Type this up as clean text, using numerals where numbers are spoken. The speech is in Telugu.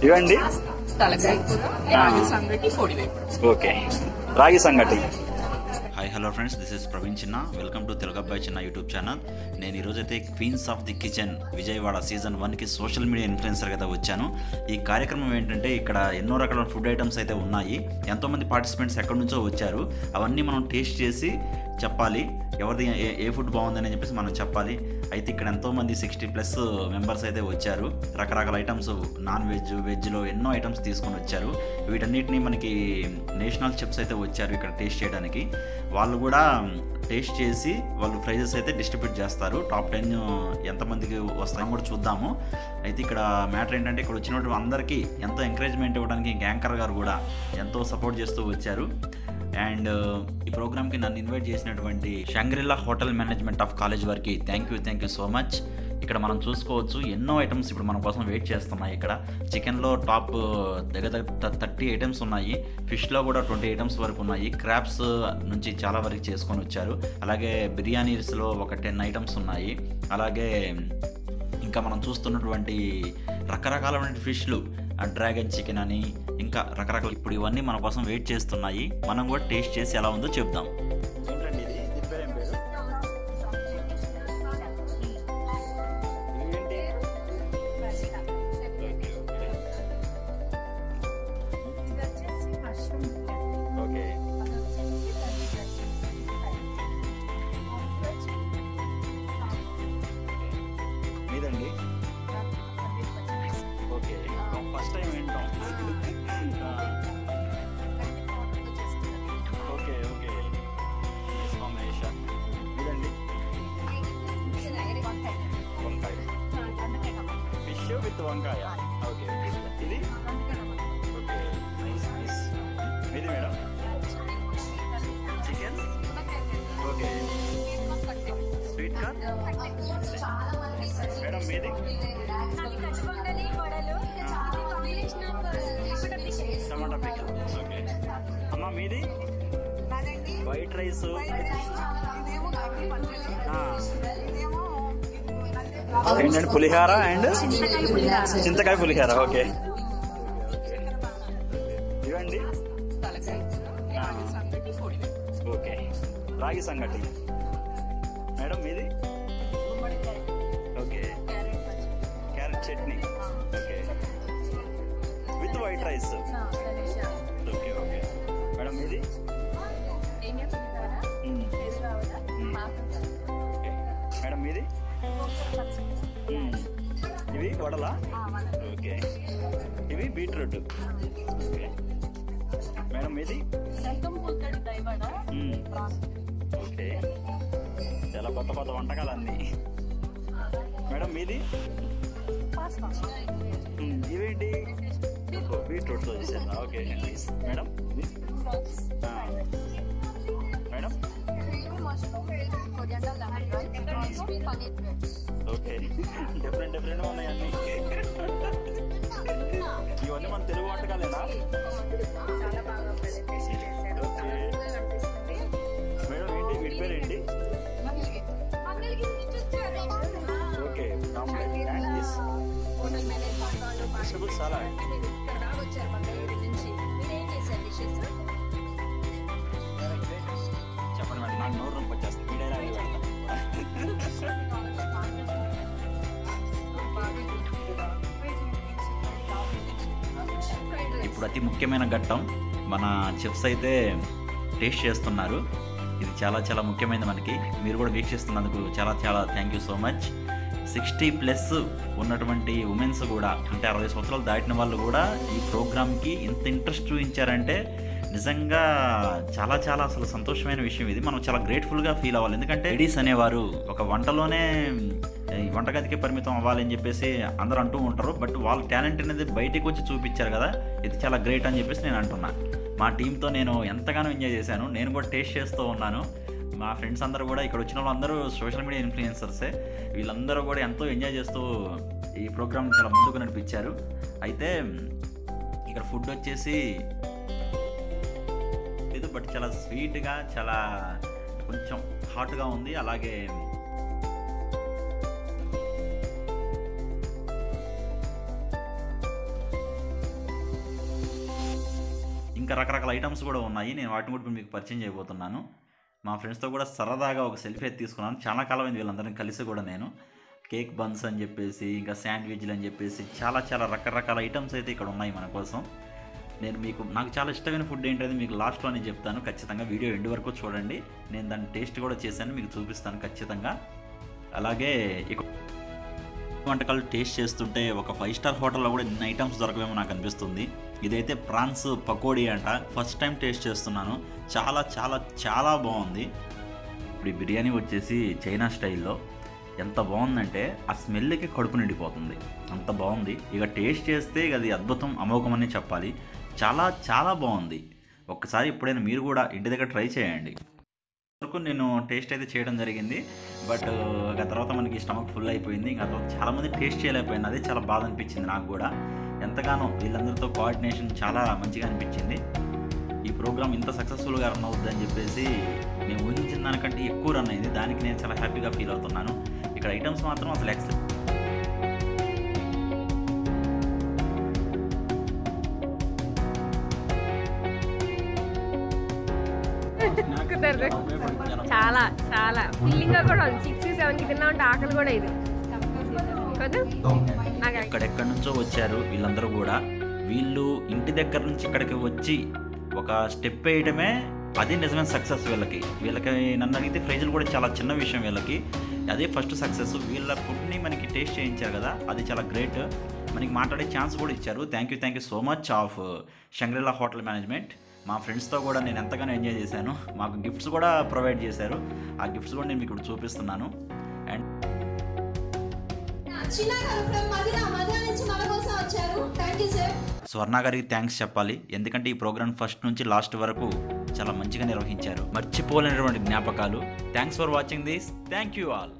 ఇవండి తలకాయ కూర, రాగి సంగటి, పొడి వేపుడు. ఓకే, రాగి సంగటి. Hi hello friends, this is Praveen Chinna. Welcome to Telugu అబ్బాయి చిన్న యూట్యూబ్ ఛానల్. నేను ఈరోజు అయితే queens of the kitchen Vijayawada season 1కి సోషల్ మీడియా ఇన్ఫ్లుయెన్సర్గా అయితే వచ్చాను. ఈ కార్యక్రమం ఏంటంటే ఇక్కడ ఎన్నో రకాల ఫుడ్ ఐటమ్స్ అయితే ఉన్నాయి. ఎంతోమంది పార్టిసిపెంట్స్ ఎక్కడి నుంచో వచ్చారు. అవన్నీ మనం టేస్ట్ చేసి చెప్పాలి, ఎవరిది ఏ ఫుడ్ బాగుందని చెప్పేసి మనం చెప్పాలి. అయితే ఇక్కడ ఎంతోమంది 60+ మెంబర్స్ అయితే వచ్చారు. రకరకాల ఐటమ్స్, నాన్ వెజ్, వెజ్లో ఎన్నో ఐటమ్స్ తీసుకొని వచ్చారు. వీటన్నిటిని మనకి నేషనల్ చెఫ్స్ అయితే వచ్చారు ఇక్కడ టేస్ట్ చేయడానికి. వాళ్ళు కూడా టేస్ట్ చేసి వాళ్ళు ప్రైజెస్ అయితే డిస్ట్రిబ్యూట్ చేస్తారు. టాప్ 10 ఎంతమందికి వస్తాయో కూడా చూద్దాము. అయితే ఇక్కడ మ్యాటర్ ఏంటంటే ఇక్కడ వచ్చినటువంటి అందరికీ ఎంతో ఎంకరేజ్మెంట్ ఇవ్వడానికి యాంకర్ గారు కూడా ఎంతో సపోర్ట్ చేస్తూ వచ్చారు. అండ్ ఈ ప్రోగ్రామ్కి నన్ను ఇన్వైట్ చేసినటువంటి షంగ్రిల్లా హోటల్ మేనేజ్మెంట్ ఆఫ్ కాలేజ్ వారికి థ్యాంక్ యూ సో మచ్. ఇక్కడ మనం చూసుకోవచ్చు ఎన్నో ఐటమ్స్ ఇప్పుడు మన కోసం వెయిట్ చేస్తున్నాయి. ఇక్కడ చికెన్లో టాప్ దగ్గర 30 ఐటమ్స్ ఉన్నాయి. ఫిష్లో కూడా 20 ఐటమ్స్ వరకు ఉన్నాయి. క్రాబ్స్ నుంచి చాలా వరకు చేసుకొని వచ్చారు. అలాగే బిర్యానీస్లో ఒక 10 ఐటమ్స్ ఉన్నాయి. అలాగే ఇంకా మనం చూస్తున్నటువంటి రకరకాలైన ఫిష్లు, డ్రాగన్ చికెన్ అని ఇంకా రకరకాల, ఇప్పుడు ఇవన్నీ మన కోసం వెయిట్ చేస్తున్నాయి. మనం కూడా టేస్ట్ చేసి ఎలా ఉందో చెప్దాం. ఏంటండి ఇది? దీని పేరు ఏం పేరు? ఓకే, మీదండి? ఓకే, ఫస్ట్ టైం వింటాం. Okay okay, combination. మీదండి? వంకాయ, ఫిష్ విత్ వంకాయ. ఓకే, ఇది ఓకే, నైస్ నైస్. మీది madam? Chicken. Okay, sweet corn. Madam మీది? Tomato pickle. ఓకే అమ్మ, మీది? White rice. ఏంటంటే పులిహార అండ్ చింతకాయ పులిహార. ఓకే, ఇవండి తలకాయ కూర, రాగి సంగటి, పొడి వేపుడు. ఓకే, రాగి సంగటి. మేడం మీది? Okay, carrot chutney. Okay, with white rice. Okay okay, madam మీది? ఓకే, మేడం మీది? ఇవి వడలా? ఓకే, ఇవి బీట్రూట్. ఓకే, మేడం మీది? ఓకే, చాలా కొత్త కొత్త వంటకాలన్నీ. మేడం మీది? ఇవేంటి? బీట్రూట్తో చేసేదా? Okay, madam? Madam? Okay, different ఉన్నాయి అన్నీ. ఇవన్నీ మన తెలుగు వంటకాలేనా? ఓకే, మేడం ఏంటి వీటి పేరు ఏంటి? Okay, omelette and this vegetable salad. చెప్పండి మేడం, నాకు నోరు నొప్పి వచ్చేస్తుంది. మీ డైలాగ్ పెడతాను. ఇప్పుడు అతి ముఖ్యమైన ఘట్టం, మన చెఫ్స్ అయితే టేస్ట్ చేస్తున్నారు. ఇది చాలా చాలా ముఖ్యమైనది మనకి. మీరు కూడా వీక్షిస్తున్నందుకు చాలా చాలా థ్యాంక్ యూ సో మచ్. 60+ ఉన్నటువంటి ఉమెన్స్ కూడా, అంటే 60 సంవత్సరాలు దాటిన వాళ్ళు కూడా ఈ ప్రోగ్రామ్కి ఇంత ఇంట్రెస్ట్ చూపించారంటే నిజంగా చాలా చాలా అసలు సంతోషమైన విషయం ఇది. మనం చాలా గ్రేట్ఫుల్గా ఫీల్ అవ్వాలి. ఎందుకంటే లేడీస్ అనేవారు ఒక వంటలోనే వంటగదికి పరిమితం అవ్వాలని చెప్పేసి అందరూ అంటూ ఉంటారు. బట్ వాళ్ళ టాలెంట్ అనేది బయటికి వచ్చి చూపించారు కదా, ఇది చాలా గ్రేట్ అని చెప్పేసి నేను అంటున్నా. మా టీంతో నేను ఎంతగానో ఎంజాయ్ చేశాను. నేను కూడా టేస్ట్ చేస్తూ ఉన్నాను. మా ఫ్రెండ్స్ అందరూ కూడా, ఇక్కడ వచ్చిన వాళ్ళందరూ సోషల్ మీడియా ఇన్ఫ్లుయెన్సర్సే. వీళ్ళందరూ కూడా ఎంతో ఎంజాయ్ చేస్తూ ఈ ప్రోగ్రామ్ చాలా ముందుకు నడిపించారు. అయితే ఇక్కడ ఫుడ్ వచ్చేసి ఇది బట్ చాలా స్వీట్గా, చాలా కొంచెం హాట్గా ఉంది. అలాగే ఇంకా రకరకాల ఐటమ్స్ కూడా ఉన్నాయి. నేను వాటిని కూడా మీకు పరిచయం చేయబోతున్నాను. మా ఫ్రెండ్స్తో కూడా సరదాగా ఒక సెల్ఫీ అయితే తీసుకున్నాను. చాలా కాలమైంది వీళ్ళందరినీ కలిసి కూడా. నేను కేక్ బన్స్ అని చెప్పేసి, ఇంకా శాండ్విచ్లు అని చెప్పేసి చాలా చాలా రకరకాల ఐటమ్స్ అయితే ఇక్కడ ఉన్నాయి మన కోసం. నాకు చాలా ఇష్టమైన ఫుడ్ ఏంటనేది మీకు లాస్ట్లోనే చెప్తాను. ఖచ్చితంగా వీడియో ఎండ్ వరకు చూడండి. నేను దాన్ని టేస్ట్ కూడా చేశాను, మీకు చూపిస్తాను ఖచ్చితంగా. అలాగే వంటకాలు టేస్ట్ చేస్తుంటే ఒక 5 స్టార్ హోటల్లో కూడా ఇన్ని ఐటమ్స్ దొరకవేమో నాకు అనిపిస్తుంది. ఇదైతే ప్రాన్స్ పకోడీ అంట. ఫస్ట్ టైం టేస్ట్ చేస్తున్నాను. చాలా చాలా చాలా బాగుంది. ఇప్పుడు ఈ బిర్యానీ వచ్చేసి చైనా స్టైల్లో ఎంత బాగుందంటే ఆ స్మెల్కి కడుపు నిండిపోతుంది, అంత బాగుంది. ఇక టేస్ట్ చేస్తే అది అద్భుతం, అమోఘమని చెప్పాలి. చాలా చాలా బాగుంది. ఒక్కసారి ఎప్పుడైనా మీరు కూడా ఇంటి దగ్గర ట్రై చేయండి. వరకు నేను టేస్ట్ అయితే చేయడం జరిగింది. బట్ ఆ తర్వాత మనకి స్టమక్ ఫుల్ అయిపోయింది. ఇంకా తర్వాత చాలామంది టేస్ట్ చేయలేకపోయింది. అదే చాలా బాధ అనిపించింది నాకు కూడా. ఎంతగానో వీళ్ళందరితో కోఆర్డినేషన్ చాలా మంచిగా అనిపించింది. ఈ ప్రోగ్రామ్ ఇంత సక్సెస్ఫుల్గా రన్ అవుతుంది అని చెప్పేసి నేను ఊహించిన దానికంటే ఎక్కువ రన్ అయింది. దానికి నేను చాలా హ్యాపీగా ఫీల్ అవుతున్నాను. ఇక్కడ ఐటమ్స్ మాత్రం అసలు ఎక్సలెంట్. చాలా చాలా ఫీలింగ్ గా కూడా 6-7కి తిన్నామంటే ఆకలి కూడా ఇది కదా. ఎక్కడెక్కడి నుంచో వచ్చారు వీళ్ళందరూ కూడా. వీళ్ళు ఇంటి దగ్గర నుంచి ఇక్కడికి వచ్చి ఒక స్టెప్ వేయడమే అది నిజమైన సక్సెస్. వీళ్ళకి నన్ను అడిగితే ప్రైజులు కూడా చాలా చిన్న విషయం. వీళ్ళకి అదే ఫస్ట్ సక్సెస్. వీళ్ళ ఫుడ్ని మనకి టేస్ట్ చేయించారు కదా, అది చాలా గ్రేట్. మనకి మాట్లాడే ఛాన్స్ కూడా ఇచ్చారు. Thank you so much of Shangrila hotel management. మా ఫ్రెండ్స్తో కూడా నేను ఎంతగానో ఎంజాయ్ చేశాను. మాకు గిఫ్ట్స్ కూడా ప్రొవైడ్ చేశారు. ఆ గిఫ్ట్స్ కూడా నేను మీకు ఇప్పుడు చూపిస్తున్నాను. అండ్ స్వర్ణ గారికి థ్యాంక్స్ చెప్పాలి. ఎందుకంటే ఈ ప్రోగ్రామ్ ఫస్ట్ నుంచి లాస్ట్ వరకు చాలా మంచిగా నిర్వహించారు. మర్చిపోలేనటువంటి జ్ఞాపకాలు. Thanks for watching this. Thank you all.